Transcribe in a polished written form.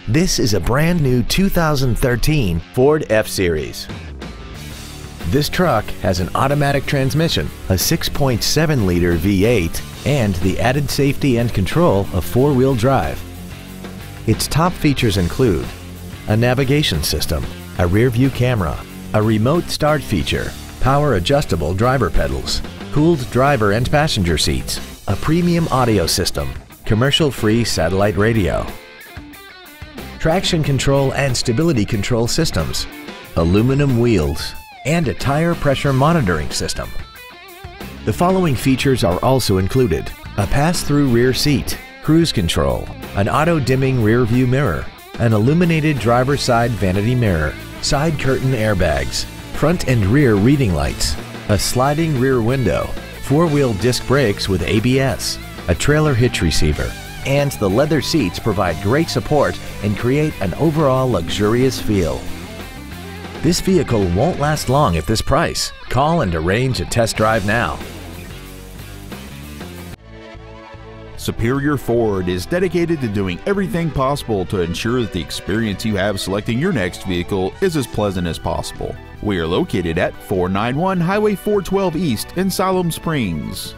This is a brand new 2013 Ford F-Series. This truck has an automatic transmission, a 6.7-liter V8, and the added safety and control of four-wheel drive. Its top features include a navigation system, a rear-view camera, a remote start feature, power-adjustable driver pedals, cooled driver and passenger seats, a premium audio system, commercial-free satellite radio, traction control and stability control systems, aluminum wheels, and a tire pressure monitoring system. The following features are also included: a pass-through rear seat, cruise control, an auto-dimming rear-view mirror, an illuminated driver's side vanity mirror, side curtain airbags, front and rear reading lights, a sliding rear window, four-wheel disc brakes with ABS, a trailer hitch receiver, and the leather seats provide great support and create an overall luxurious feel. This vehicle won't last long at this price. Call and arrange a test drive now. Superior Ford is dedicated to doing everything possible to ensure that the experience you have selecting your next vehicle is as pleasant as possible. We are located at 491 Highway 412 East in Siloam Springs.